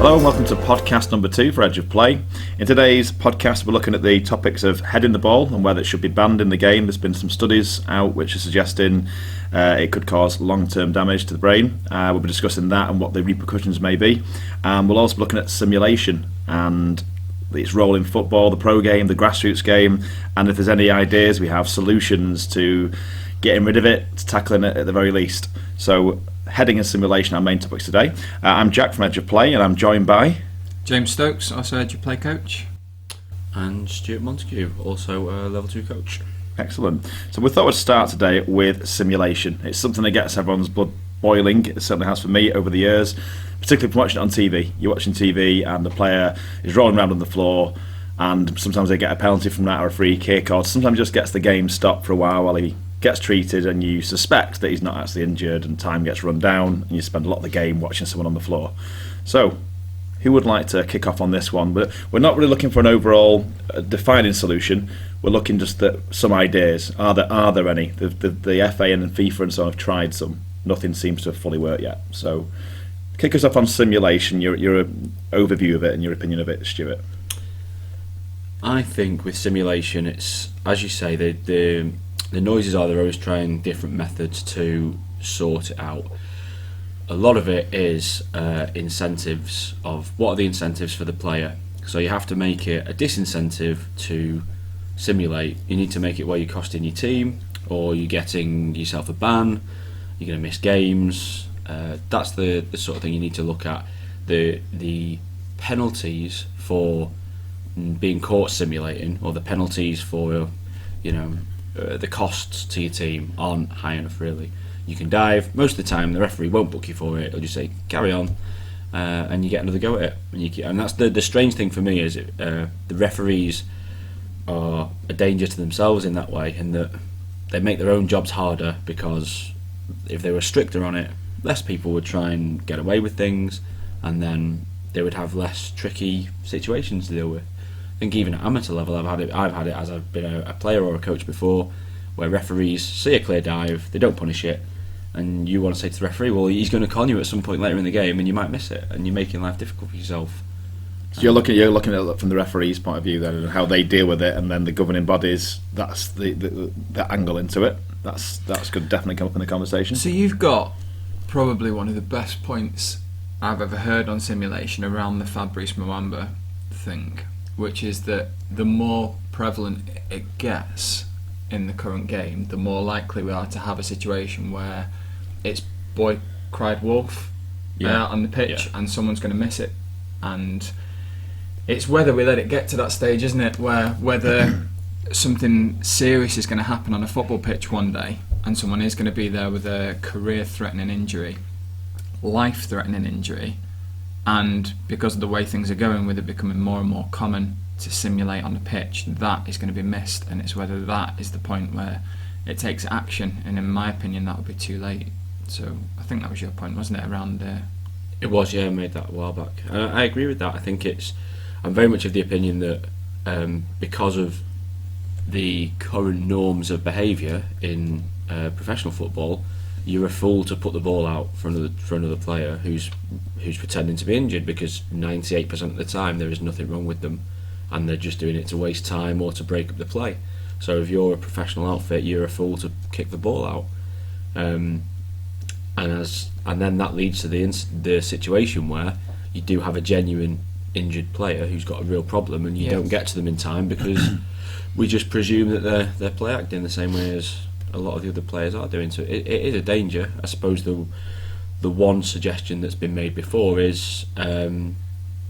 Hello and welcome to podcast number 2 for Edge of Play. In today's podcast we're looking at the topics of heading the ball and whether it should be banned in the game. There's been some studies out which are suggesting it could cause long-term damage to the brain. We'll be discussing that and what the repercussions may be. We'll also be looking at simulation and its role in football, the pro game, the grassroots game, and if there's any ideas, we have solutions to getting rid of it, to tackling it at the very least. So heading and simulation are our main topics today. I'm Jack from Edge of Play and I'm joined by James Stokes, also Edge of Play coach, and Stuart Montague, also a level 2 coach. Excellent. So we thought we'd start today with simulation. It's something that gets everyone's blood boiling. It certainly has for me over the years, particularly from watching it on TV. You're watching TV and the player is rolling around on the floor and sometimes they get a penalty from that or a free kick, or sometimes just gets the game stopped for a while he gets treated and you suspect that he's not actually injured and time gets run down and you spend a lot of the game watching someone on the floor. So who would like to kick off on this one? But we're not really looking for an overall defining solution. We're looking just at some ideas. Are there any? The FA and FIFA and so on have tried some. Nothing seems to have fully worked yet. So kick us off on simulation, your overview of it and your opinion of it, Stuart. I think with simulation, it's, as you say, the noises are they're always trying different methods to sort it out. A lot of it is incentives of what are the incentives for the player. So you have to make it a disincentive to simulate. You need to make it where you're costing your team or you're getting yourself a ban, you're going to miss games. That's the sort of thing you need to look at. The penalties for being caught simulating, or the penalties for the costs to your team aren't high enough really. You can dive. Most of the time the referee won't book you for it. He'll just say carry on, and you get another go at it. And that's the strange thing for me is the referees are a danger to themselves in that way, in that they make their own jobs harder, because if they were stricter on it, less people would try and get away with things, and then they would have less tricky situations to deal with. I think even at amateur level I've had it as I've been a player or a coach before, where referees see a clear dive, they don't punish it, and you want to say to the referee, well, he's going to con you at some point later in the game and you might miss it, and you're making life difficult for yourself. So you're looking at it from the referee's point of view then, and how they deal with it, and then the governing bodies, that's the angle into it. That's good, definitely come up in the conversation. So you've got probably one of the best points I've ever heard on simulation around the Fabrice Muamba thing, which is that the more prevalent it gets in the current game, the more likely we are to have a situation where it's boy cried wolf on the pitch and someone's going to miss it. And it's whether we let it get to that stage, isn't it, where whether something serious is going to happen on a football pitch one day and someone is going to be there with a career-threatening injury, life-threatening injury, and because of the way things are going, with it becoming more and more common to simulate on the pitch, that is going to be missed, and it's whether that is the point where it takes action, and in my opinion that would be too late. So I think that was your point, wasn't it, around It was, yeah, I made that a while back. I agree with that. I think I'm very much of the opinion that because of the current norms of behaviour in professional football, you're a fool to put the ball out for another player who's pretending to be injured, because 98% of the time there is nothing wrong with them and they're just doing it to waste time or to break up the play. So if you're a professional outfit, you're a fool to kick the ball out, and then that leads to the situation where you do have a genuine injured player who's got a real problem, and you don't get to them in time because we just presume that they're play acting the same way as a lot of the other players are doing. So it is a danger. I suppose the one suggestion that's been made before is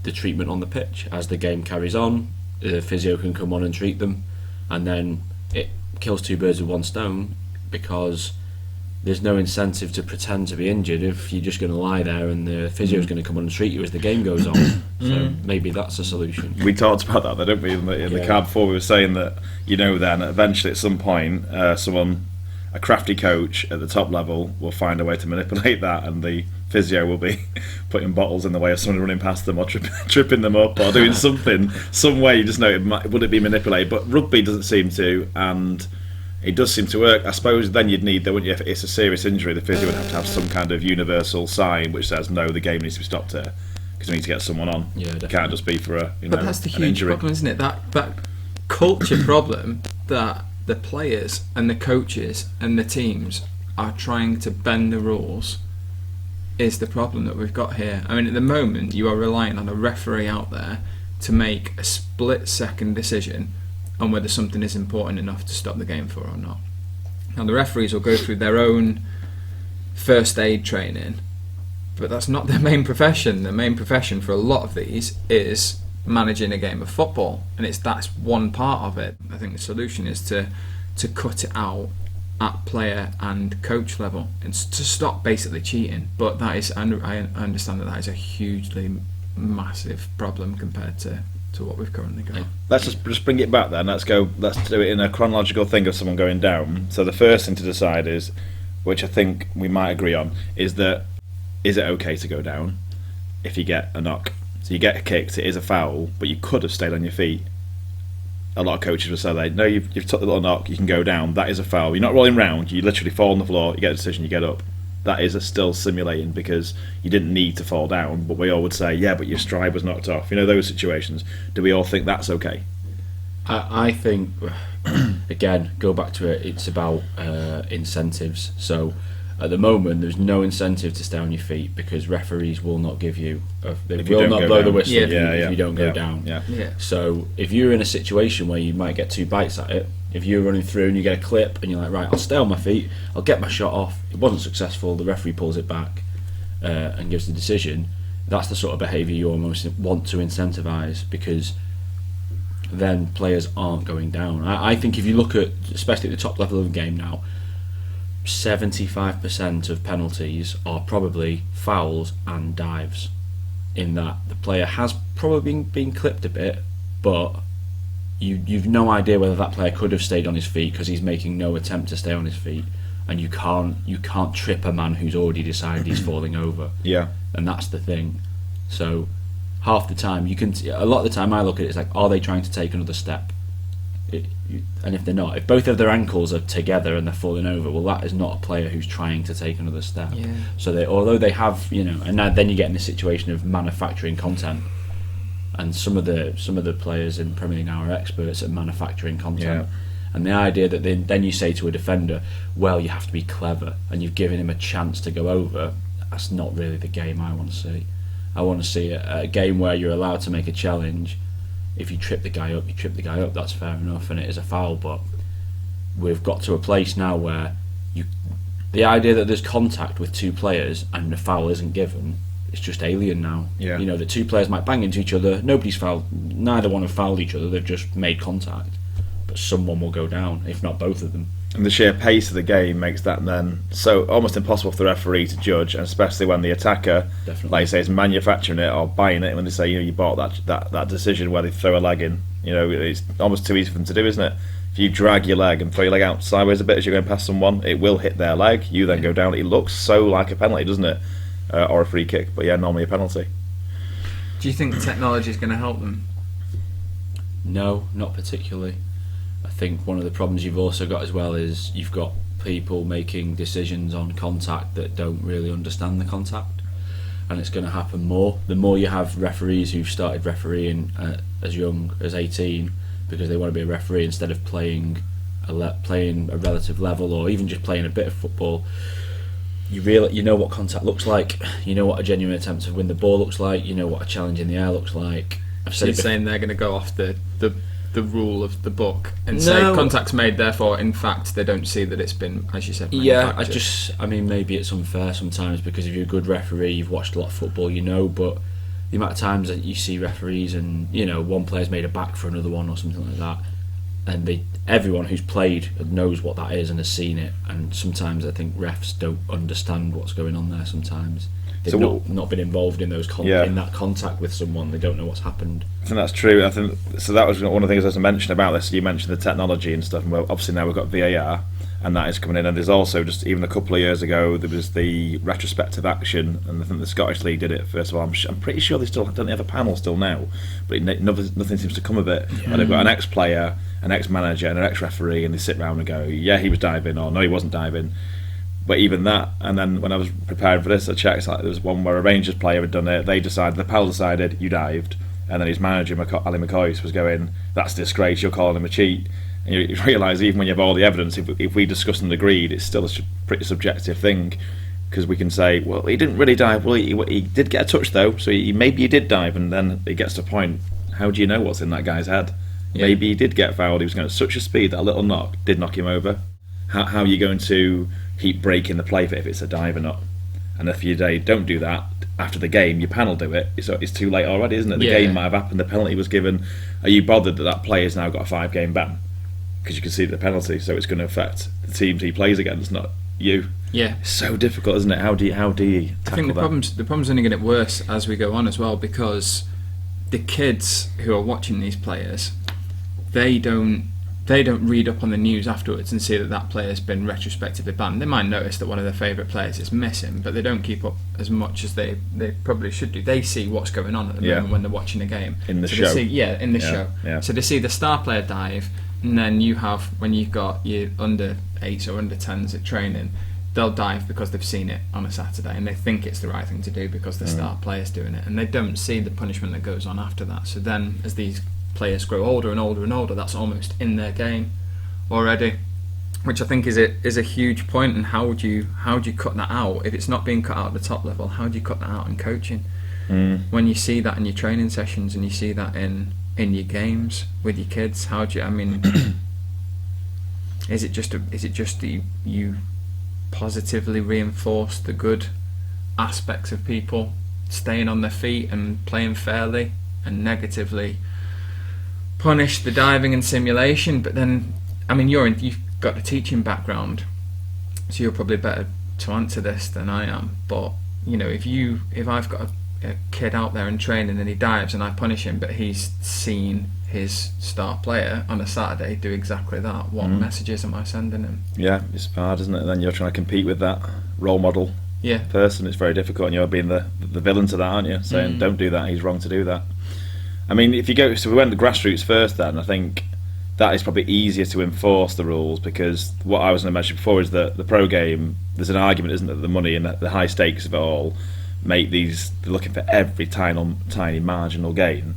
the treatment on the pitch. As the game carries on, the physio can come on and treat them, and then it kills two birds with one stone, because there's no incentive to pretend to be injured if you're just going to lie there and the physio is going to come on and treat you as the game goes on. So maybe that's a solution. We talked about that, didn't we, in the card before? We were saying that, then eventually at some point a crafty coach at the top level will find a way to manipulate that, and the physio will be putting bottles in the way of someone running past them or tripping them up or doing something, some way. You just know would it be manipulated? But rugby doesn't seem to, and it does seem to work. I suppose then you'd need, wouldn't you, if it's a serious injury, the physio would have to have some kind of universal sign which says no, the game needs to be stopped here. because we need to get someone on. Yeah, It definitely. can't just be for But that's the an huge injury. problem, isn't it? That culture problem that the players and the coaches and the teams are trying to bend the rules is the problem that we've got here. I mean, at the moment, you are relying on a referee out there to make a split-second decision on whether something is important enough to stop the game for or not. Now, the referees will go through their own first aid training, but that's not their main profession. The main profession for a lot of these is managing a game of football, and that's one part of it. I think the solution is to cut it out at player and coach level and to stop basically cheating. But that is, I understand that is a hugely massive problem compared to what we've currently got. Let's just bring it back then. Let's do it in a chronological thing of someone going down. So the first thing to decide is, which I think we might agree on, is that is it okay to go down if you get a knock? So you get kicked, it is a foul, but you could have stayed on your feet. A lot of coaches will say, no, you've took the little knock, you can go down, that is a foul. You're not rolling round, you literally fall on the floor, you get a decision, you get up. That is still simulating because you didn't need to fall down, but we all would say, yeah, but your stride was knocked off. Those situations. Do we all think that's okay? I think, again, go back to it, it's about incentives. So at the moment, there's no incentive to stay on your feet because referees will not give you, they will not blow the whistle if you don't go down. Yeah. So if you're in a situation where you might get two bites at it, if you're running through and you get a clip and you're like, right, I'll stay on my feet, I'll get my shot off, it wasn't successful, the referee pulls it back and gives the decision, that's the sort of behaviour you almost want to incentivise because then players aren't going down. I think if you look at, especially at the top level of the game now, 75% of penalties are probably fouls and dives, in that the player has probably been clipped a bit, but you've no idea whether that player could have stayed on his feet because he's making no attempt to stay on his feet, and you can't trip a man who's already decided he's falling over. Yeah. And that's the thing. So half the time a lot of the time I look at it, it's like, are they trying to take another step? And if they're not, if both of their ankles are together and they're falling over, well, that is not a player who's trying to take another step. Yeah. So although they have, and now then you get in this situation of manufacturing content, and some of the players in Premier League now are experts at manufacturing content. Yeah. And the idea that then you say to a defender, well, you have to be clever, and you've given him a chance to go over, that's not really the game I want to see. I want to see a game where you're allowed to make a challenge. If you trip the guy up, that's fair enough, and it is a foul, but we've got to a place now where the idea that there's contact with two players and the foul isn't given, it's just alien now. Yeah. The two players might bang into each other, neither one have fouled each other, they've just made contact, but someone will go down, if not both of them. And the sheer pace of the game makes that then so almost impossible for the referee to judge, and especially when the attacker, Definitely. like you say, is manufacturing it or buying it. When they say, you bought that decision where they throw a leg in, it's almost too easy for them to do, isn't it? If you drag your leg and throw your leg out sideways a bit as you're going past someone, it will hit their leg. You then go down. It looks so like a penalty, doesn't it? Or a free kick, but yeah, normally a penalty. Do you think technology is going to help them? No, not particularly. I think one of the problems you've also got as well is you've got people making decisions on contact that don't really understand the contact, and it's going to happen more. The more you have referees who've started refereeing as young as 18 because they want to be a referee instead of playing a relative level or even just playing a bit of football, you know what contact looks like, you know what a genuine attempt to win the ball looks like, you know what a challenge in the air looks like. I've So said you're it before. saying they're going to go off the rule of the book and say No. contact's made, therefore in fact they don't see that it's been, as you said, Yeah, manufactured. I mean, maybe it's unfair sometimes because if you're a good referee, you've watched a lot of football, but the amount of times that you see referees and one player's made a back for another one or something like that, and everyone who's played knows what that is and has seen it, and sometimes I think refs don't understand what's going on there. Sometimes they've not been involved in those in that contact with someone. They don't know what's happened. I think that's true. I think so. That was one of the things I was mentioning about this. You mentioned the technology and stuff, and obviously now we've got VAR, and that is coming in. And there's also just even a couple of years ago there was the retrospective action, and I think the Scottish League did it first of all. I'm pretty sure they still don't have a panel still now, but nothing seems to come of it. Yeah. And they've got an ex-player, an ex-manager, and an ex-referee, and they sit round and go, yeah, he was diving, or no, he wasn't diving. But even that, and then when I was preparing for this, I checked. Like, there was one where a Rangers player had done it. The panel decided you dived, and then his manager, Ali McCoy, was going, "That's a disgrace. You're calling him a cheat." And you realise even when you have all the evidence, if we discussed and agreed, it's still a pretty subjective thing, because we can say, well, he didn't really dive. Well, he did get a touch though, so maybe he did dive, and then it gets to a point. How do you know what's in that guy's head? Yeah. Maybe he did get fouled. He was going at such a speed that a little knock did knock him over. How are you going to keep breaking the play if it's a dive or not? And if you don't do that after the game, your panel do it. It's too late already, isn't it? The game might have happened. The penalty was given. Are you bothered that player's now got a 5-game ban? Because you can see the penalty, so it's going to affect the teams he plays against, not you. Yeah, it's so difficult, isn't it? How do you tackle I think the problem's only going to get worse as we go on as well, because the kids who are watching these players, they don't read up on the news afterwards and see that player's been retrospectively banned. They might notice that one of their favourite players is missing, but they don't keep up as much as they probably should do. They see what's going on at the moment when they're watching a game. In the show. In the show. Yeah. So they see the star player dive, and then when you've got your under 8s or under 10s at training, they'll dive because they've seen it on a Saturday and they think it's the right thing to do because the star player's doing it, and they don't see the punishment that goes on after that. So then as these players grow older and older and older, that's almost in their game already, which I think is a huge point. And how do you cut that out? If it's not being cut out at the top level, how do you cut that out in coaching? When you see that in your training sessions and you see that in your games with your kids, how do you, I mean, is it just that you positively reinforce the good aspects of people staying on their feet and playing fairly, and negatively punish the diving and simulation? But then, I mean, you've got a teaching background, so you're probably better to answer this than I am. But you know, if I've got a kid out there in training and he dives and I punish him, but he's seen his star player on a Saturday do exactly that, what messages am I sending him? Yeah, it's hard, isn't it? And then you're trying to compete with that role model person. It's very difficult, and you're being the villain to that, aren't you? Saying, don't do that, he's wrong to do that. I mean, if you go, so we went the grassroots first then, I think that is probably easier to enforce the rules, because what I was going to mention before is that the pro game, there's an argument, isn't it, that the money and the high stakes of it all make they're looking for every tiny marginal gain.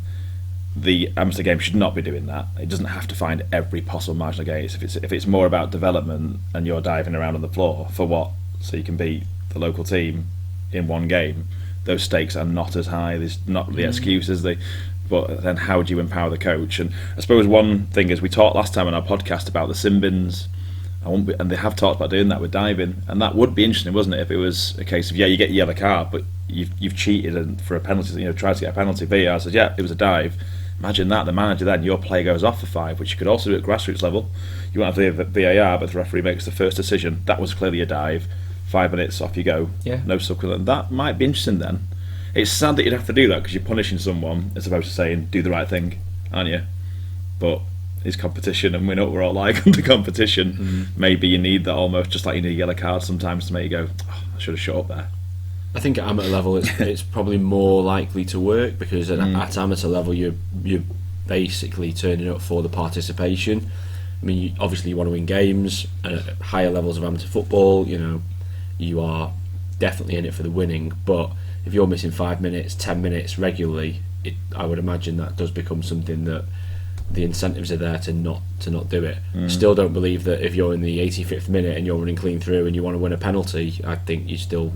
The amateur game should not be doing that. It doesn't have to find every possible marginal gain. If it's more about development and you're diving around on the floor for what, so you can beat the local team in one game, those stakes are not as high. There's not the excuses. But then how do you empower the coach? And I suppose one thing is, we talked last time on our podcast about the sim bins, and they have talked about doing that with diving, and that would be interesting, wasn't it, if it was a case of you get a yellow card, but you've cheated for a penalty, tried to get a penalty. VAR says it was a dive. Imagine that, the manager then, your play goes off for 5, which you could also do at grassroots level. You won't have the VAR, but the referee makes the first decision. That was clearly a dive. 5 minutes, off you go. Yeah. No subsequent. That might be interesting then. It's sad that you'd have to do that, because you're punishing someone as opposed to saying, do the right thing, aren't you? But it's competition, and we know what we're all like under competition. Maybe you need that almost, just like you need a yellow card sometimes to make you go, I should have shut up there. I think at amateur level it's probably more likely to work, because at amateur level you're basically turning up for the participation. I mean, obviously you want to win games. At higher levels of amateur football, you are definitely in it for the winning. But if you're missing 5 minutes, 10 minutes regularly, I would imagine that does become something that the incentives are there to not do it. Still don't believe that if you're in the 85th minute and you're running clean through and you want to win a penalty, I think you still,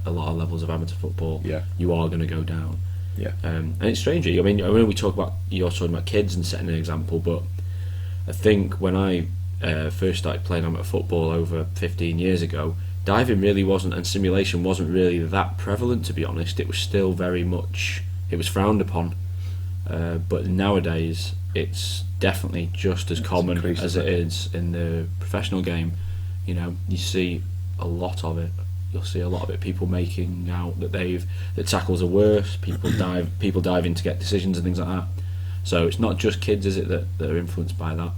a lot of levels of amateur football, you are going to go down. Yeah. And it's strange. I mean, you're talking about kids and setting an example, but I think when I first started playing amateur football over 15 years ago, diving really wasn't, and simulation wasn't really that prevalent, to be honest. It was still very much, it was frowned upon. But nowadays, it's definitely just as common as it is in the professional game. You see a lot of it. You'll see a lot of it. People making out that tackles are worse. People diving to get decisions and things like that. So it's not just kids, is it, that are influenced by that?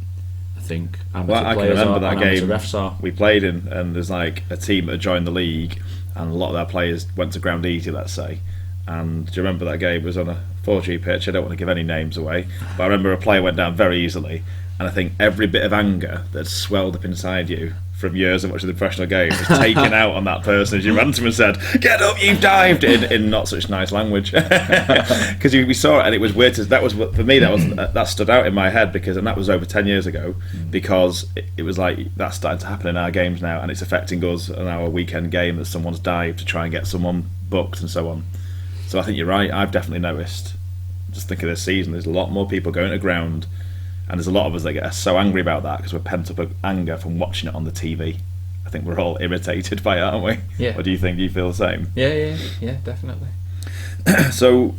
I think amateur I can players remember that game refs are. We played in, and there's like a team that joined the league, and a lot of their players went to ground easy, let's say. And do you remember that game? It was on a 4G pitch. I don't want to give any names away, but I remember a player went down very easily, and I think every bit of anger that swelled up inside you from years of watching the professional game was taken out on that person as you ran to him and said, "Get up, you've dived!" in not such nice language, because we saw it and it was weird. That was for me. That stood out in my head and that was over 10 years ago, because it was like that's starting to happen in our games now, and it's affecting us on our weekend game that someone's dived to try and get someone booked and so on. So I think you're right. I've definitely noticed. Just think of this season. There's a lot more people going to ground. And there's a lot of us that get so angry about that because we're pent up anger from watching it on the TV. I think we're all irritated by it, aren't we? Yeah. What do you think? Do you feel the same? Yeah, definitely. So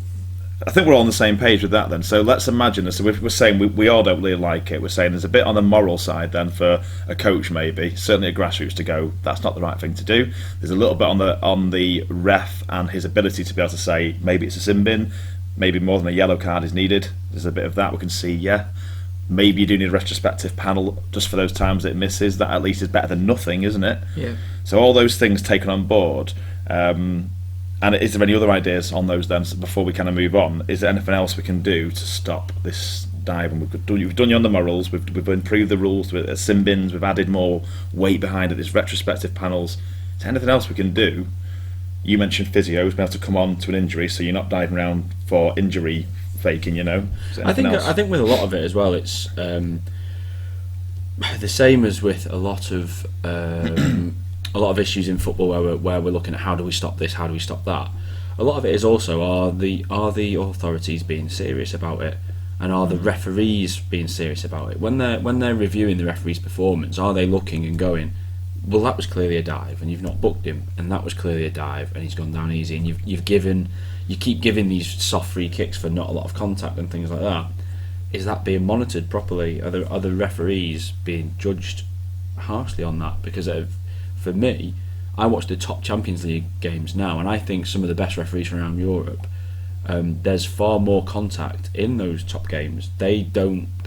I think we're all on the same page with that then. So let's imagine this. So we're saying we all don't really like it. We're saying there's a bit on the moral side then for a coach maybe, certainly a grassroots, to go, that's not the right thing to do. There's a little bit on the ref and his ability to be able to say maybe it's a sin bin, maybe more than a yellow card is needed. There's a bit of that we can see, yeah. Maybe you do need a retrospective panel just for those times that it misses. That at least is better than nothing, isn't it? Yeah. So all those things taken on board. And is there any other ideas on those then, so before we kind of move on? Is there anything else we can do to stop this dive? And we've done you on the morals. We've improved the rules with sin bins. We've added more weight behind it. There's retrospective panels. Is there anything else we can do? You mentioned physios being able to come on to an injury, so you're not diving around for injury faking, you know. I think with a lot of it as well, it's the same as with a lot of issues in football where we're looking at how do we stop this, how do we stop that. A lot of it is also are the authorities being serious about it, and are the referees being serious about it when they're reviewing the referee's performance? Are they looking and going, well, that was clearly a dive and you've not booked him, and that was clearly a dive and he's gone down easy, and you keep giving these soft free kicks for not a lot of contact and things like that. Is that being monitored properly? Are the referees being judged harshly on that? Because for me, I watch the top Champions League games now, and I think some of the best referees from around Europe, there's far more contact in those top games. They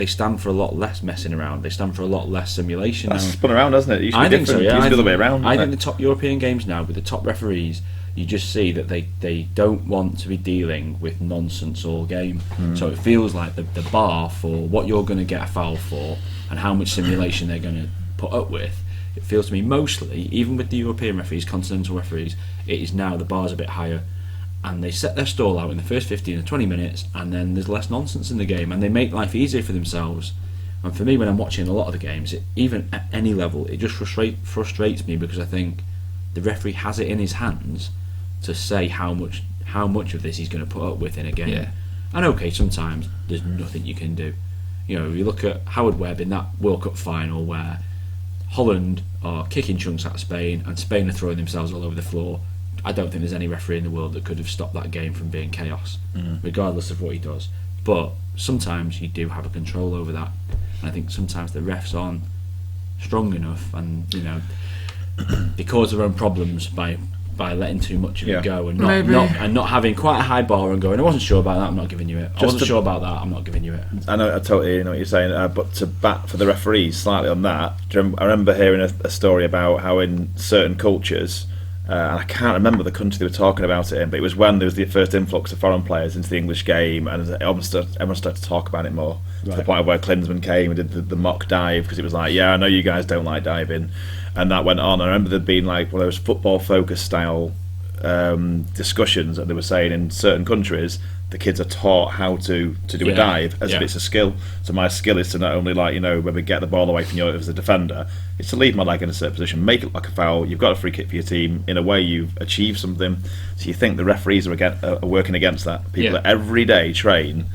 stand for a lot less messing around. They stand for a lot less simulation. That's spun around, hasn't it? It used to I be think so. different. Yeah, It used to be the other way around. I think the top European games now, with the top referees, you just see that they don't want to be dealing with nonsense all game. So it feels like the bar for what you're going to get a foul for and how much simulation they're going to put up with, it feels to me mostly, even with the European referees, continental referees, it is now the bar's a bit higher, and they set their stall out in the first 15 or 20 minutes, and then there's less nonsense in the game, and they make life easier for themselves. And for me, when I'm watching a lot of the games, even at any level, it just frustrates me, because I think the referee has it in his hands to say how much of this he's going to put up with in a game. Yeah. And okay, sometimes there's nothing you can do. You know, you look at Howard Webb in that World Cup final where Holland are kicking chunks out of Spain and Spain are throwing themselves all over the floor. I don't think there's any referee in the world that could have stopped that game from being chaos, regardless of what he does. But sometimes you do have a control over that, and I think sometimes the refs aren't strong enough, and you know, they cause their own problems by letting too much of it go, and not having quite a high bar and going, I wasn't sure about that, I'm not giving you it. I wasn't sure about that, I'm not giving you it. I know, I totally know what you're saying, but to bat for the referees slightly on that, I remember hearing a story about how in certain cultures, and I can't remember the country they were talking about it in, but it was when there was the first influx of foreign players into the English game, and everyone started to talk about it more, to the point where Klinsmann came and did the mock dive, because it was like, yeah, I know you guys don't like diving. And that went on. I remember there being like one of those football focus style discussions that they were saying in certain countries the kids are taught how to do a dive as if it's a skill. So my skill is to not only, like, you know, when we get the ball away from you as a defender, it's to leave my leg in a certain position, make it like a foul, you've got a free kick for your team, in a way you've achieved something. So you think the referees are working against that. People that every day train,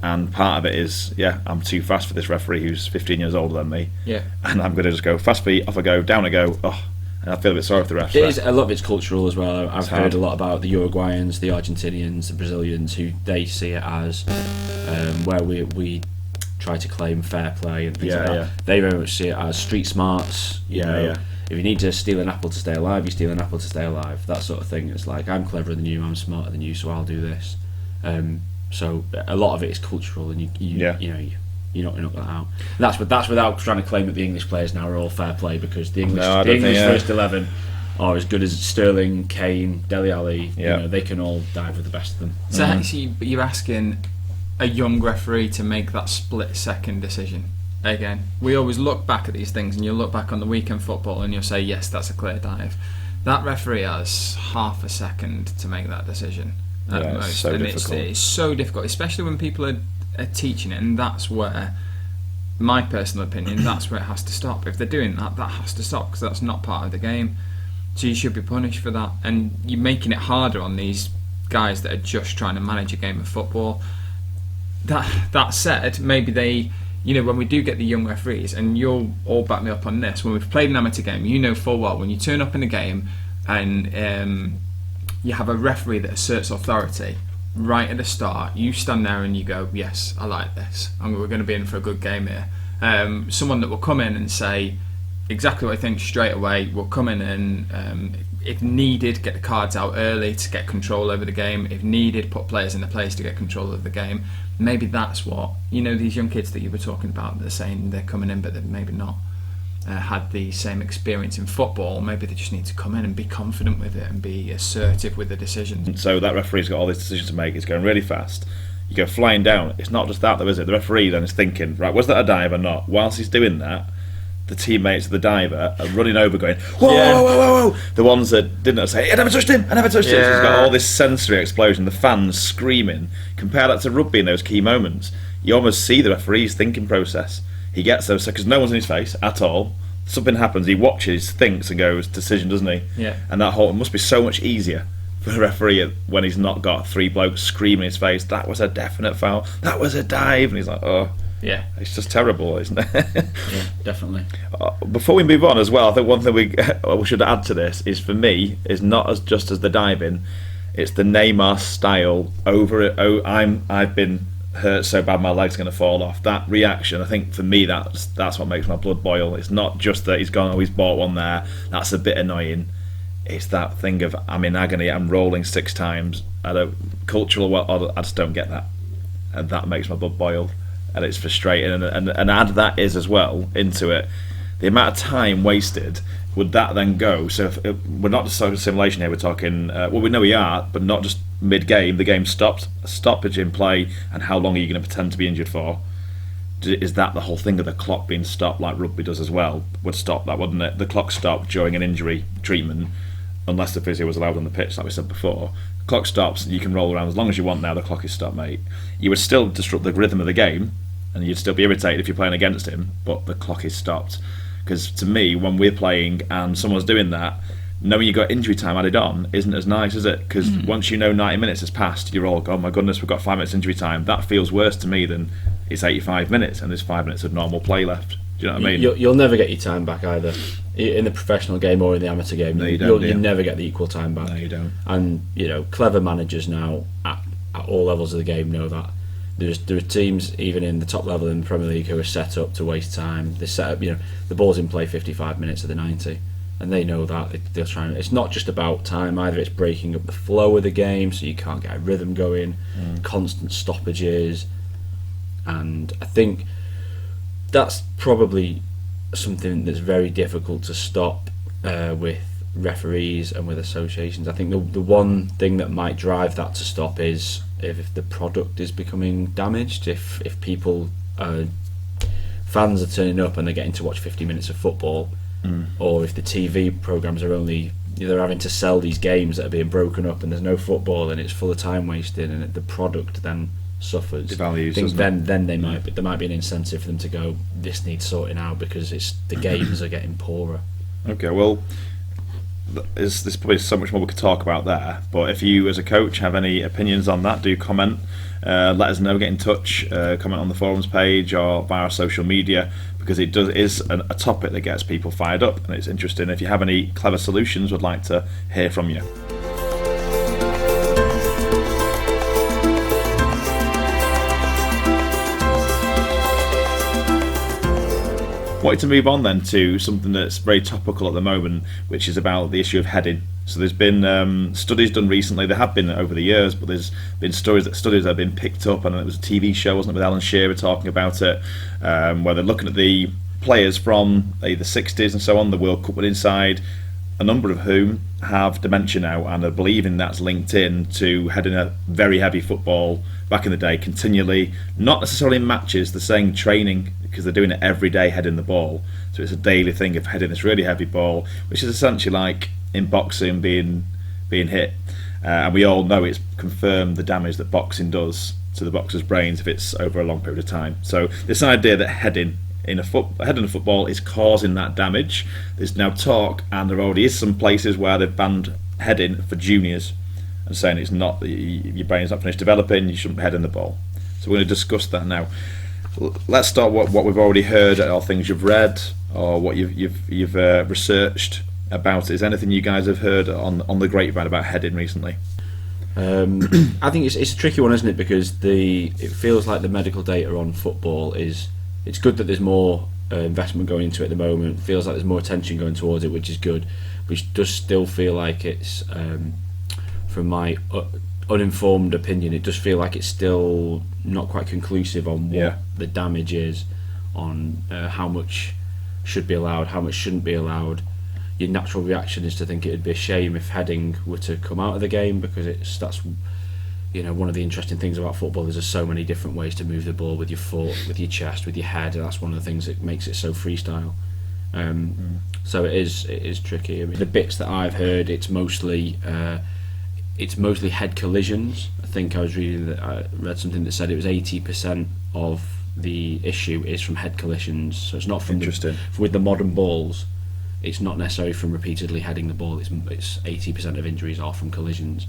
and part of it is, I'm too fast for this referee who's 15 years older than me. And I'm going to just go fast feet, off I go, down I go. And I feel a bit sorry for the refs. A lot of it's cultural as well. I've heard a lot about the Uruguayans, the Argentinians, the Brazilians, who they see it as where we try to claim fair play and things like that. They very much see it as street smarts. You know, if you need to steal an apple to stay alive, you steal an apple to stay alive. That sort of thing. It's like, I'm cleverer than you, I'm smarter than you, so I'll do this. So a lot of it is cultural, and you're not going to that out. And that's without trying to claim that the English players now are all fair play, because the English first 11 are as good as Sterling, Kane, Dele Alli. You know, they can all dive with the best of them. So you're asking a young referee to make that split-second decision. again, we always look back at these things, and you'll look back on the weekend football and you'll say, yes, that's a clear dive. That referee has half a second to make that decision at most. It's so and difficult. It's so difficult, especially when people are teaching it, and that's where, my personal opinion, that's where it has to stop. If they're doing that, that has to stop, because that's not part of the game. So you should be punished for that, and you're making it harder on these guys that are just trying to manage a game of football. That said, maybe they, when we do get the young referees, and you'll all back me up on this, when we've played an amateur game, you know full well when you turn up in a game and you have a referee that asserts authority right at the start, you stand there and you go, yes, I like this, and we're going to be in for a good game here. Someone that will come in and say exactly what I think straight away, will come in and if needed, get the cards out early to get control over the game. If needed, put players in the place to get control of the game. Maybe that's what, these young kids that you were talking about, they're saying they're coming in but they've maybe not had the same experience in football. Maybe they just need to come in and be confident with it and be assertive with the decisions. So that referee's got all these decisions to make. It's going really fast. You go flying down. It's not just that though, is it? The referee then is thinking, right, was that a dive or not? Whilst he's doing that, the teammates of the diver are running over going, whoa, whoa, whoa, whoa, whoa. The ones that didn't say, I never touched him, I never touched him. So he's got all this sensory explosion, the fans screaming. Compare that to rugby in those key moments. You almost see the referee's thinking process. He gets those, because no one's in his face at all. Something happens, he watches, thinks and goes, decision, doesn't he? Yeah. And that whole, it must be so much easier for the referee when he's not got three blokes screaming in his face, that was a definite foul, that was a dive. And he's like, oh. Yeah, it's just terrible, isn't it? Yeah, definitely. Before we move on as well, I think one thing we should add to this is, for me, is not as just as the diving, it's the Neymar style over it. Oh, I've been hurt so bad my leg's going to fall off. That reaction, I think for me, that's what makes my blood boil. It's not just that he's gone, he's bought one there. That's a bit annoying. It's that thing of, I'm in agony, I'm rolling 6 times. I just don't get that, and that makes my blood boil. And it's frustrating, and add that is as well into it, the amount of time wasted. Would that then go? So if we're not just talking simulation here, we're talking, we know we are, but not just mid-game, the game stopped, a stoppage in play, and how long are you going to pretend to be injured for? Is that the whole thing of the clock being stopped, like rugby does as well, would stop that, wouldn't it? The clock stopped during an injury treatment, unless the physio was allowed on the pitch, like we said before. Clock stops, you can roll around as long as you want now, the clock is stopped, mate. You would still disrupt the rhythm of the game, and you'd still be irritated if you're playing against him, but the clock is stopped. Because to me, when we're playing and someone's doing that, knowing you've got injury time added on isn't as nice, is it? Because once you know 90 minutes has passed, you're all, oh my goodness, we've got 5 minutes injury time. That feels worse to me than it's 85 minutes and there's 5 minutes of normal play left. Do you know what I mean? You'll never get your time back either, in the professional game or in the amateur game. No, you don't, you never get the equal time back. No, you don't. And clever managers now at all levels of the game know that. There are teams even in the top level in the Premier League who are set up to waste time. They set up, the ball's in play 55 minutes of the 90, and they know that. They'll try. It's not just about time either. It's breaking up the flow of the game, so you can't get a rhythm going. Constant stoppages, and I think that's probably something that's very difficult to stop with referees and with associations. I think the one thing that might drive that to stop is if the product is becoming damaged, if people fans are turning up and they're getting to watch 50 minutes of football, or if the TV programs are only, they're having to sell these games that are being broken up and there's no football and it's full of time wasted, and the product then suffers. Devalues, then there might be an incentive for them to go, this needs sorting out, because the games are getting poorer. Okay, well, there's probably so much more we could talk about there, but if you as a coach have any opinions on that, do comment, let us know, get in touch, comment on the forums page or via our social media, because it is a topic that gets people fired up and it's interesting. If you have any clever solutions, we'd like to hear from you. Wanted to move on then to something that's very topical at the moment, which is about the issue of heading. So there's been studies done recently. There have been over the years, but there's been studies that have been picked up, and it was a TV show, wasn't it, with Alan Shearer talking about it, where they're looking at the players from the 60s and so on, the World Cup winning side, a number of whom have dementia now and are believing that's linked in to heading a very heavy football back in the day continually, not necessarily in matches, they're saying training, because they're doing it every day heading the ball. So it's a daily thing of heading this really heavy ball, which is essentially like in boxing being hit. And we all know it's confirmed the damage that boxing does to the boxer's brains if it's over a long period of time. So this idea that heading in a football is causing that damage, there's now talk, and there already is some places where they've banned heading for juniors and saying it's not, your brain's not finished developing, you shouldn't head in the ball. So we're going to discuss that now. Let's start what we've already heard, or things you've read, or what you've researched about it. Is anything you guys have heard on the grapevine about heading recently? I think it's a tricky one, isn't it? Because it feels like the medical data on football it's good that there's more investment going into it at the moment. It feels like there's more attention going towards it, which is good. Which does still feel like it's, from my uninformed opinion, it does feel like it's still not quite conclusive on what the damage is, on how much should be allowed, how much shouldn't be allowed. Your natural reaction is to think it would be a shame if heading were to come out of the game, because that's one of the interesting things about football is there's so many different ways to move the ball, with your foot, with your chest, with your head, and that's one of the things that makes it so freestyle. So it is tricky. I mean, the bits that I've heard, it's mostly head collisions. I think I read something that said it was 80% of the issue is from head collisions. So it's not from with the modern balls. It's not necessarily from repeatedly heading the ball. It's 80% of injuries are from collisions.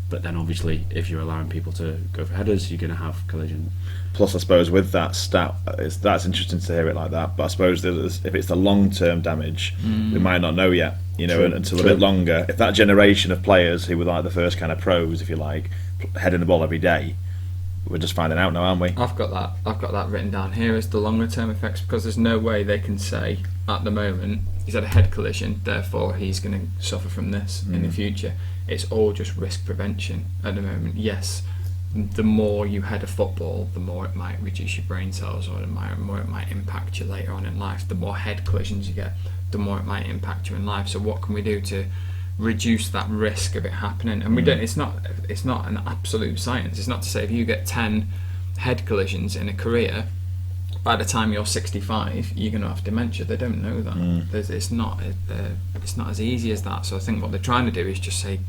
But then obviously, if you're allowing people to go for headers, you're going to have collisions. Plus, I suppose with that stat, that's interesting to hear it like that. But I suppose if it's the long-term damage, we might not know yet. Until a bit longer. If that generation of players who were like the first kind of pros, if you like, heading the ball every day, we're just finding out now, aren't we? I've got that written down here as the longer-term effects, because there's no way they can say at the moment he's had a head collision, therefore he's going to suffer from this in the future. It's all just risk prevention at the moment. Yes, the more you head a football, the more it might reduce your brain cells, or the more it might impact you later on in life. The more head collisions you get, the more it might impact you in life. So what can we do to reduce that risk of it happening? And we don't. It's not an absolute science. It's not to say if you get 10 head collisions in a career, by the time you're 65, you're going to have dementia. They don't know that. It's not as easy as that. So I think what they're trying to do is just say,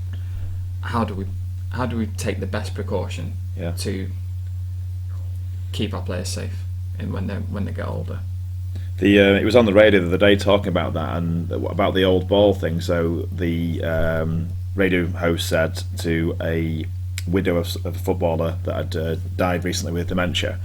how do we take the best precaution to keep our players safe and when they get older. It was on the radio the other day talking about that and about the old ball thing. So the radio host said to a widow of a footballer that had died recently with dementia,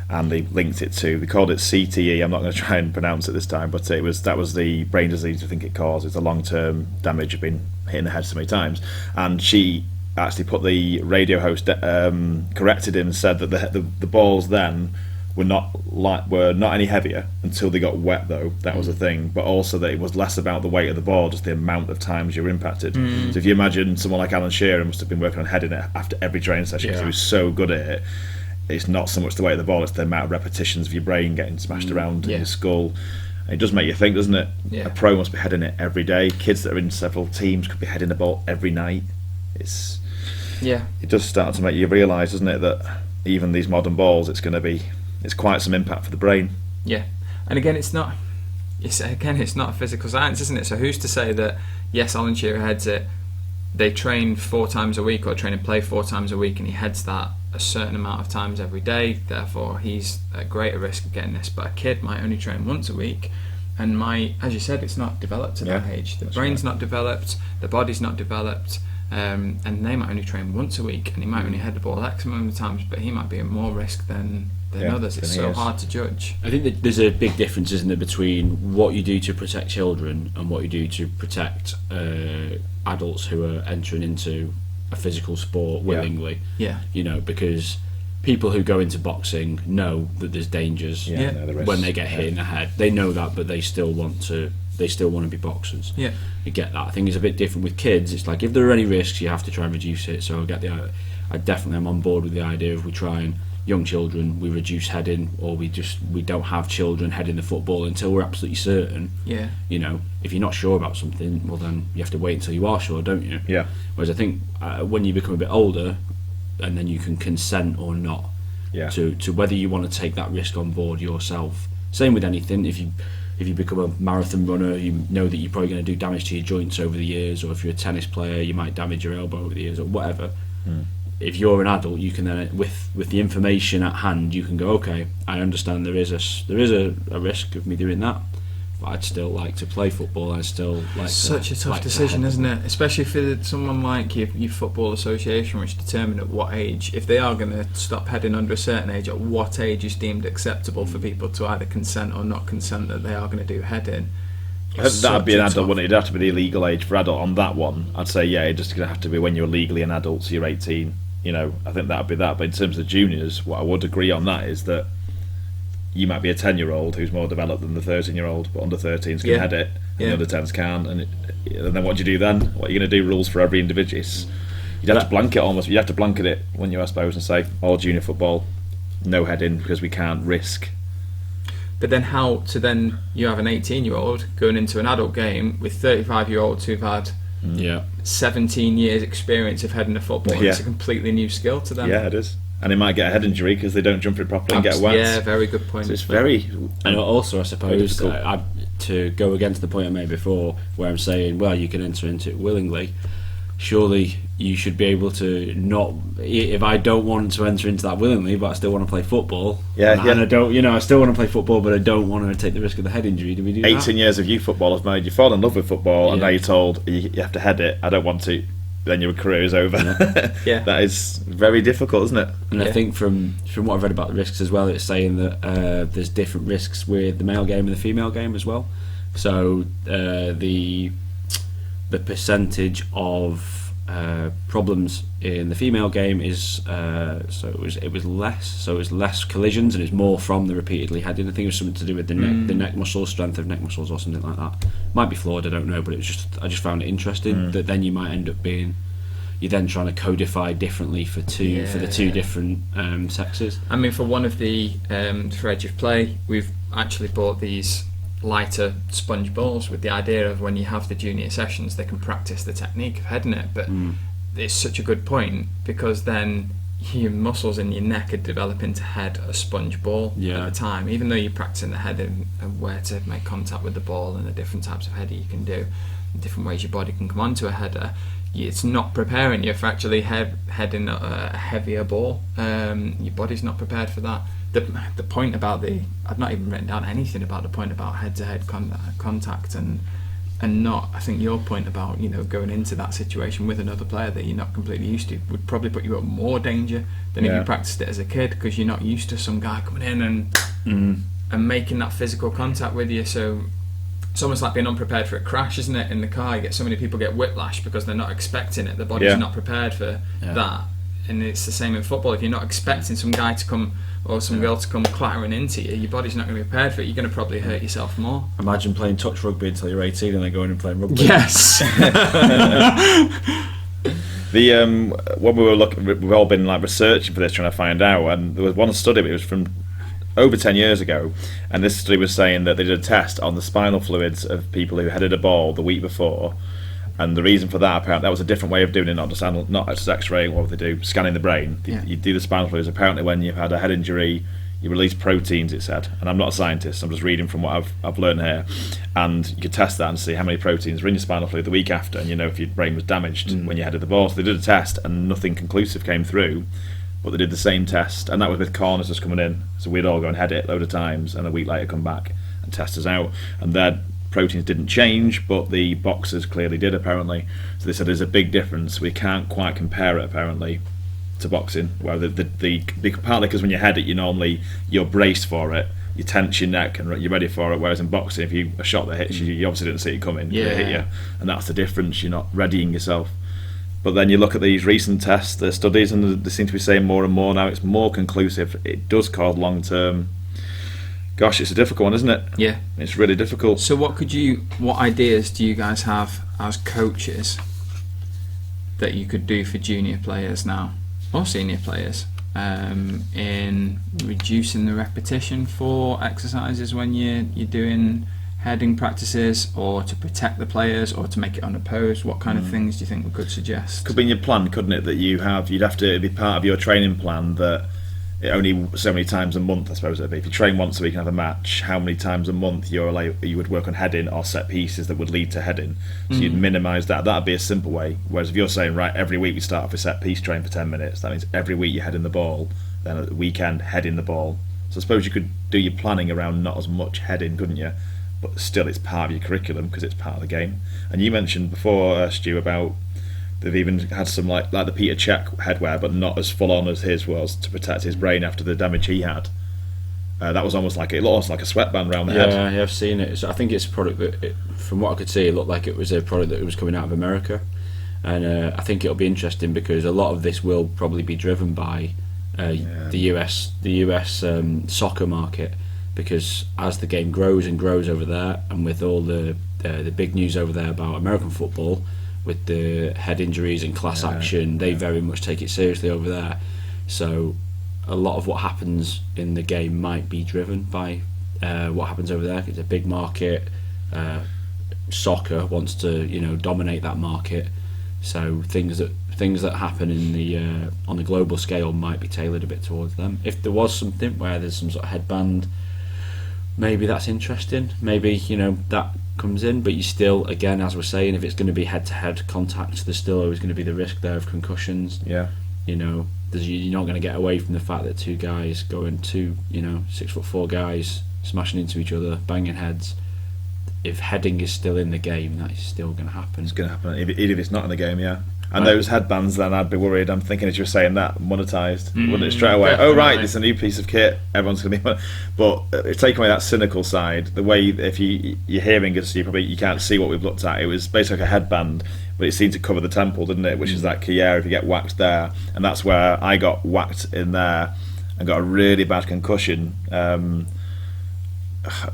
and they linked it to, they called it CTE. I'm not going to try and pronounce it this time, but that was the brain disease I think it caused. It's the long-term damage of being hit in the head so many times. And she actually put the radio host corrected him and said that the balls then were not any heavier until they got wet, though. That was the thing. But also that it was less about the weight of the ball, just the amount of times you were impacted. So if you imagine someone like Alan Shearer must have been working on heading it after every training session because he was so good at it. It's not so much the weight of the ball, it's the amount of repetitions of your brain getting smashed around in your skull. And it does make you think, doesn't it? A pro must be heading it every day. Kids that are in several teams could be heading the ball every night. It does start to make you realise, doesn't it, that even these modern balls, it's quite some impact for the brain. Yeah. And again, it's not a physical science, isn't it? So who's to say that, yes, Alan Shearer heads it, they train 4 times a week or train and play 4 times a week, and he heads that a certain amount of times every day, therefore he's at greater risk of getting this. But a kid might only train once a week and might, as you said, it's not developed at that age. The brain's not developed, the body's not developed, and they might only train once a week, and he might only head the ball X amount of times, but he might be at more risk than others. It's so hard to judge. I think that there's a big difference, isn't there, between what you do to protect children and what you do to protect adults who are entering into a physical sport willingly. Because people who go into boxing know that there's dangers when they get hit in the head. They know that, but they still want to be boxers. You get that. I think it's a bit different with kids. It's like if there are any risks, you have to try and reduce it. So I definitely am on board with the idea of we try and young children, we reduce heading, or we don't have children heading the football until we're absolutely certain. Yeah. You know, if you're not sure about something, well then you have to wait until you are sure, don't you? Yeah. Whereas I think when you become a bit older, and then you can consent or not to whether you want to take that risk on board yourself. Same with anything. If you become a marathon runner, you know that you're probably going to do damage to your joints over the years, or if you're a tennis player, you might damage your elbow over the years, or whatever. If you're an adult, you can then, with the information at hand, you can go, okay, I understand there is a risk of me doing that, but I'd still like to play football. I'd still like such a tough decision, isn't it? Especially for someone like your football association, which determine at what age, if they are going to stop heading under a certain age, at what age is deemed acceptable for people to either consent or not consent that they are going to do heading. That'd be an adult, wouldn't it? It'd have to be the legal age for adult on that one. I'd say, yeah, it's just going to have to be when you're legally an adult, so you're 18. You know, I think that'd be that. But in terms of juniors, what I would agree on that is that you might be a 10-year-old who's more developed than the 13-year-old, but under 13s can head it, and the under 10s can. And then what do you do then? What are you going to do? Rules for every individual? You'd have to blanket almost. You have to blanket it, wouldn't you, I suppose, and say all junior football, no heading because we can't risk. But then how to then you have an 18-year-old going into an adult game with 35-year-olds who've had 17 years experience of heading a football. It's a completely new skill to them. Yeah, it is. And they might get a head injury because they don't jump it properly and get wet. Yeah, very good point. So it's very... And also, I suppose, to go against the point I made before, where I'm saying, well, you can enter into it willingly, surely you should be able to not... If I don't want to enter into that willingly, but I still want to play football, and I don't, I still want to play football, but I don't want to take the risk of the head injury, do we do 18 years of youth football have made you fall in love with football, and now you're told you have to head it, I don't want to, then your career is over. That is very difficult, isn't it? And I think from what I've read about the risks as well, it's saying that there's different risks with the male game and the female game as well. So the percentage of problems in the female game is it was less collisions, and it's more from the repeatedly heading. I think it was something to do with the neck muscles, strength of neck muscles, or something like that. Might be flawed, I don't know, but I just found it interesting that then you might end up being, you're then trying to codify differently for the two different sexes. I mean, for one of the for Edge of Play, we've actually bought these lighter sponge balls with the idea of when you have the junior sessions they can practice the technique of heading it, but it's such a good point because then your muscles in your neck are developing to head a sponge ball at a time, even though you're practicing the heading and where to make contact with the ball and the different types of header you can do, different ways your body can come onto a header. It's not preparing you for actually heading a heavier ball. Your body's not prepared for that. The point about I've not even written down anything about the point about head-to-head contact and not, I think your point about going into that situation with another player that you're not completely used to would probably put you at more danger than if you practiced it as a kid, because you're not used to some guy coming in and making that physical contact with you. So it's almost like being unprepared for a crash, isn't it? In the car, you get so many people get whiplash because they're not expecting it. The body's not prepared for that. And it's the same in football. If you're not expecting some guy to come or some girl to come clattering into you, your body's not going to be prepared for it. You're going to probably hurt yourself more. Imagine playing touch rugby until you're 18 and then going and playing rugby. Yes. When we were looking, we've all been researching for this, trying to find out, and there was one study, but it was from over 10 years ago, and this study was saying that they did a test on the spinal fluids of people who headed a ball the week before. And the reason for that, apparently, that was a different way of doing it, not just X-raying, what they do, scanning the brain. You do the spinal fluids. Apparently, when you've had a head injury, you release proteins, it said. And I'm not a scientist, I'm just reading from what I've learned here. And you could test that and see how many proteins were in your spinal fluid the week after, and if your brain was damaged when you headed the ball. So they did a test, and nothing conclusive came through. But they did the same test, and that was with corners just coming in. So we'd all go and head it a load of times, and a week later come back and test us out. And their proteins didn't change, but the boxers clearly did, apparently. So they said there's a big difference. We can't quite compare it, apparently, to boxing. Well, partly because when you head it, you're braced for it. You tense your neck and you're ready for it. Whereas in boxing, if a shot that hits you, you obviously didn't see it coming. It hit you, and that's the difference. You're not readying yourself. But then you look at these recent tests, the studies, and they seem to be saying more and more now. It's more conclusive. It does cause long-term. Gosh, it's a difficult one, isn't it? Yeah, it's really difficult. So what ideas do you guys have as coaches that you could do for junior players now or senior players in reducing the repetition for exercises when you're doing heading practices, or to protect the players, or to make it unopposed? What kind of things do you think we could suggest? Could be in your plan, couldn't it? That you'd have to be part of your training plan that it only so many times a month, I suppose it'd be. If you train once a week and have a match, how many times a month you would work on heading or set pieces that would lead to heading? So you'd minimise that. That'd be a simple way. Whereas if you're saying, right, every week we start off a set piece train for 10 minutes, that means every week you're heading the ball, then at the weekend heading the ball. So I suppose you could do your planning around not as much heading, couldn't you? But still, it's part of your curriculum because it's part of the game. And you mentioned before, Stu, about they've even had some like the Peter Cech headwear, but not as full on as his was, to protect his brain after the damage he had. That was almost like a sweatband around the head. Yeah, I've seen it. So I think it's a product that, from what I could see, it looked like it was a product that was coming out of America. And I think it'll be interesting because a lot of this will probably be driven by the US soccer market, because as the game grows and grows over there, and with all the big news over there about American football, with the head injuries and class action, they very much take it seriously over there. So a lot of what happens in the game might be driven by what happens over there. It's a big market. Soccer wants to dominate that market. So things that happen in the on the global scale might be tailored a bit towards them. If there was something where there's some sort of headband, maybe that's interesting. Maybe that comes in, but you still, again, as we're saying, if it's going to be head-to-head contact, there's still always going to be the risk there of concussions. Yeah. You're not going to get away from the fact that two 6'4" guys smashing into each other, banging heads. If heading is still in the game, that is still going to happen. It's going to happen, even if it's not in the game, yeah. And those headbands, then I'd be worried. I'm thinking as you were saying that, monetised, wouldn't it, straight away? Definitely. Oh, right, it's a new piece of kit, everyone's going to be... But take away that cynical side, the way, if you're hearing us, you can't see what we've looked at. It was basically like a headband, but it seemed to cover the temple, didn't it? Which is that key area if you get whacked there. And that's where I got whacked in there and got a really bad concussion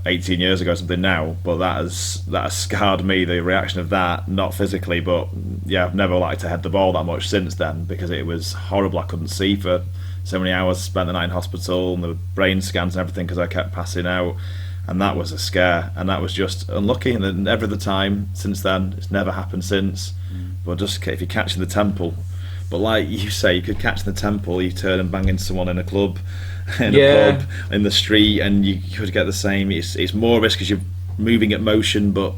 18 years ago or something now, but that has scarred me, the reaction of that, not physically, but yeah, I've never liked to head the ball that much since then, because it was horrible. I couldn't see for so many hours, spent the night in hospital, and the brain scans and everything because I kept passing out, and that was a scare, and that was just unlucky. And then every other time since then, it's never happened since. But just if you're catching the temple, but like you say, you could catch the temple, you turn and bang into someone in a club, in a pub, in the street, and you could get the same. It's more risk because you're moving at motion, but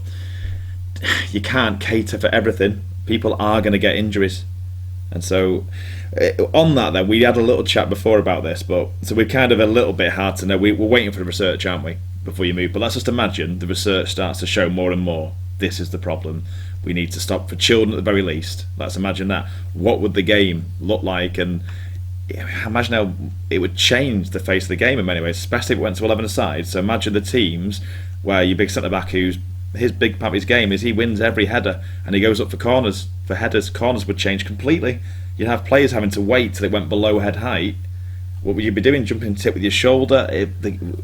you can't cater for everything. People are going to get injuries, and so on that, then we had a little chat before about this, but so we're kind of a little bit hard to know. We're waiting for the research, aren't we, before you move? But let's just imagine the research starts to show more and more. This is the problem. We need to stop for children at the very least. Let's imagine that. What would the game look like? And imagine how it would change the face of the game in many ways, especially if it went to 11-a-side. So imagine the teams where your big centre-back, his big part of his game is he wins every header and he goes up for corners. For headers, corners would change completely. You'd have players having to wait till it went below head height. What would you be doing? Jumping tip with your shoulder?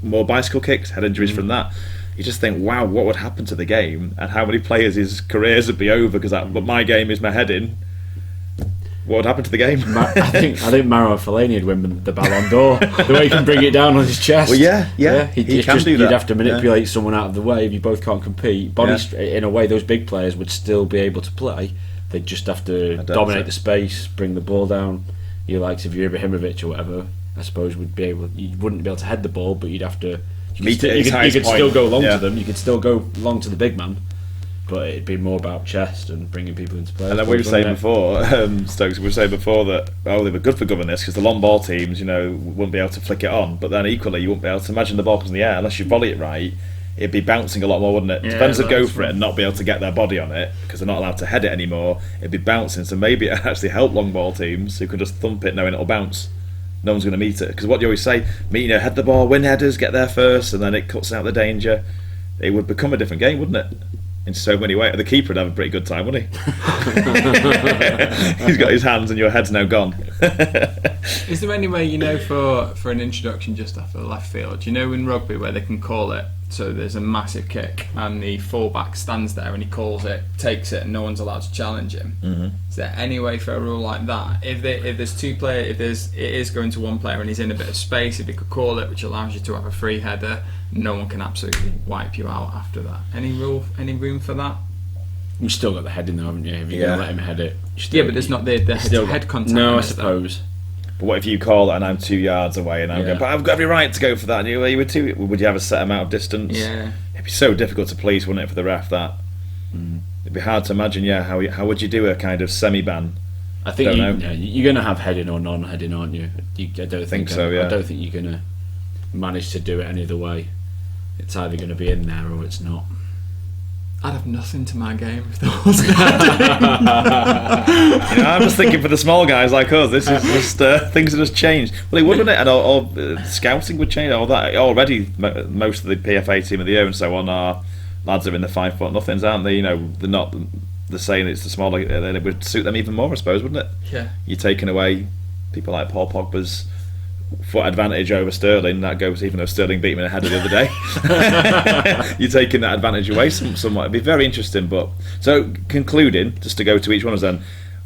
More bicycle kicks, head injuries from that. You just think, wow, what would happen to the game, and how many players' careers would be over because but my game is my heading. What would happen to the game? I think Marouane Fellaini would win the Ballon d'Or. The way he can bring it down on his chest. Well, yeah. He can do that. You'd have to manipulate someone out of the way if you both can't compete. In a way, those big players would still be able to play. They'd just have to dominate the space, bring the ball down. Your likes of Ibrahimovic or whatever, I suppose, you wouldn't be able to head the ball, but you'd have to. You could still go long to them. You could still go long to the big man. But it'd be more about chest and bringing people into play. And then we were saying before, Stokes, we were saying before that they were good for governance because the long ball teams, wouldn't be able to flick it on. But then equally, you wouldn't be able to imagine the ball comes in the air unless you volley it right. It'd be bouncing a lot more, wouldn't it? Yeah, Defenders would go for it and not be able to get their body on it because they're not allowed to head it anymore. It'd be bouncing, so maybe it actually help long ball teams who can just thump it knowing it'll bounce. No one's going to meet it because what do you always say? Head the ball, win headers, get there first, and then it cuts out the danger. It would become a different game, wouldn't it? In so many ways. The keeper would have a pretty good time, wouldn't he? He's got his hands and your head's now gone. Is there any way, for an introduction just after the left field, in rugby where they can call it So there's a massive kick, and the fullback stands there and he calls it, takes it, and no one's allowed to challenge him. Is there any way for a rule like that? If there's two players, it is going to one player and he's in a bit of space, if he could call it, which allows you to have a free header, no one can absolutely wipe you out after that. Any room for that? You've still got the heading though, haven't you? If you're going to let him head it. But there's not the head contact. No, I suppose. But what if you call it and I'm 2 yards away and I'm going, but I've got every right to go for that? And you were two. Would you have a set amount of distance? Yeah. It'd be so difficult to police, wouldn't it, for the ref? That it'd be hard to imagine. Yeah, how would you do a kind of semi-ban? I think you're going to have heading or non-heading, aren't you? I don't think so. Yeah. I don't think you're going to manage to do it any other way. It's either going to be in there or it's not. I'd have nothing to my game if there wasn't. I'm just thinking for the small guys like us, this is just things have just changed. Well, it wouldn't it? And all scouting would change. All that already. Most of the PFA team of the year and so on are lads are in the 5 foot nothings, aren't they? They're not. They're saying it's the smaller. Then it would suit them even more, I suppose, wouldn't it? Yeah. You're taking away people like Paul Pogba's foot advantage over Sterling. That goes even though Sterling beat him in a header the other day. You're taking that advantage away somewhat. It'd be very interesting. But so concluding, just to go to each one of us then,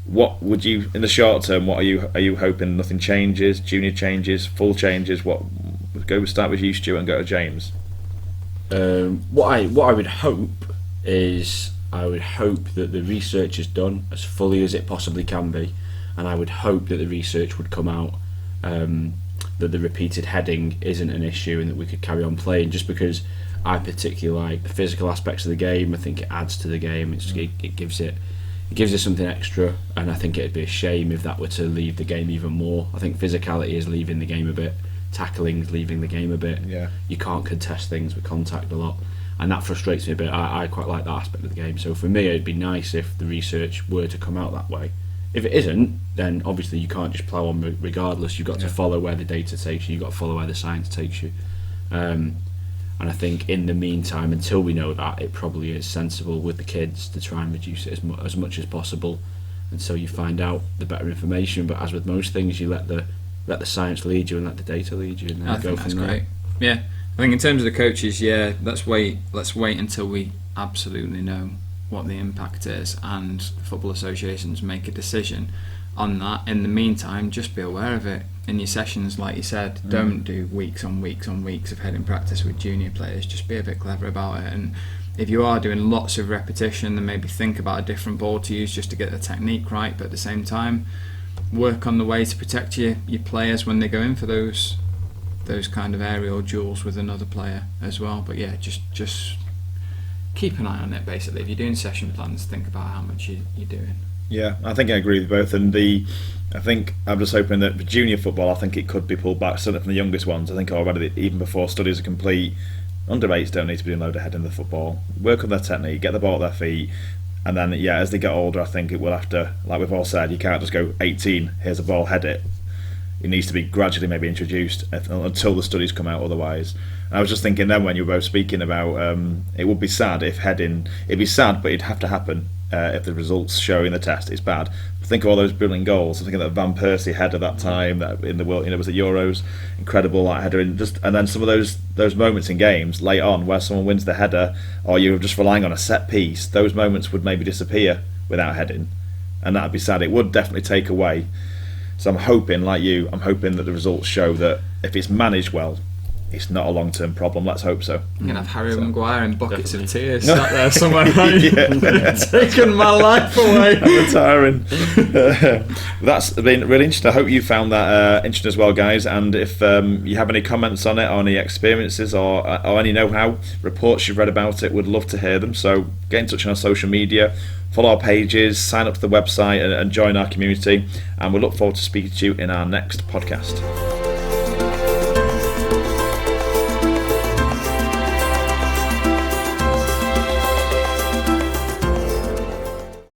what would you in the short term? What are you hoping? Nothing changes, junior changes, full changes. What? Start with you, Stuart, and go to James. What I would hope is I would hope that the research is done as fully as it possibly can be, and I would hope that the research would come out. That the repeated heading isn't an issue and that we could carry on playing, just because I particularly like the physical aspects of the game. I think it adds to the game. It gives it something extra, and I think it'd be a shame if that were to leave the game even more. I think physicality is leaving the game a bit, tackling is leaving the game a bit. Yeah. You can't contest things with contact a lot, and that frustrates me a bit. I quite like that aspect of the game. So for me, it'd be nice if the research were to come out that way. If it isn't, then obviously you can't just plough on regardless. You've got to follow where the data takes you. You've got to follow where the science takes you. And I think in the meantime, until we know that, it probably is sensible with the kids to try and reduce it as much as possible until you find out the better information. But as with most things, you let the science lead you and let the data lead you, and then go from there. Great. Yeah, I think in terms of the coaches, let's wait until we absolutely know what the impact is, and football associations make a decision on that. In the meantime, just be aware of it in your sessions, like you said. Don't do weeks on weeks on weeks of heading practice with junior players. Just be a bit clever about it, and if you are doing lots of repetition, then maybe think about a different ball to use just to get the technique right, but at the same time work on the way to protect your players when they go in for those kind of aerial duels with another player as well. But yeah, just keep an eye on it, basically. If you're doing session plans, think about how much you're doing. Yeah, I think I agree with both. And I think I'm just hoping that for junior football, I think it could be pulled back, certainly from the youngest ones. I think already, even before studies are complete, under 8s don't need to be doing load of heading the football. Work on their technique, get the ball at their feet, and then as they get older, I think it will have to, like we've all said, you can't just go 18, here's a ball, head it. It needs to be gradually maybe introduced until the studies come out otherwise. And I was just thinking then when you were both speaking about it would be sad if heading, it'd be sad, but it'd have to happen if the results showing the test is bad. Think of all those brilliant goals. I'm thinking that Van Persie header that time that in the world, was at Euros, incredible that header, and then some of those moments in games late on where someone wins the header, or you're just relying on a set piece. Those moments would maybe disappear without heading, and that'd be sad. It would definitely take away. So I'm hoping, like you, that the results show that if it's managed well, it's not a long-term problem. Let's hope so. I'm going to have Harry Maguire in buckets of tears sat there somewhere. Taking my life away. I'm retiring. That's been really interesting. I hope you found that interesting as well, guys. And if you have any comments on it, or any experiences, or any know-how, reports you've read about it, would love to hear them. So get in touch on our social media, follow our pages, sign up to the website and join our community. And we look forward to speaking to you in our next podcast.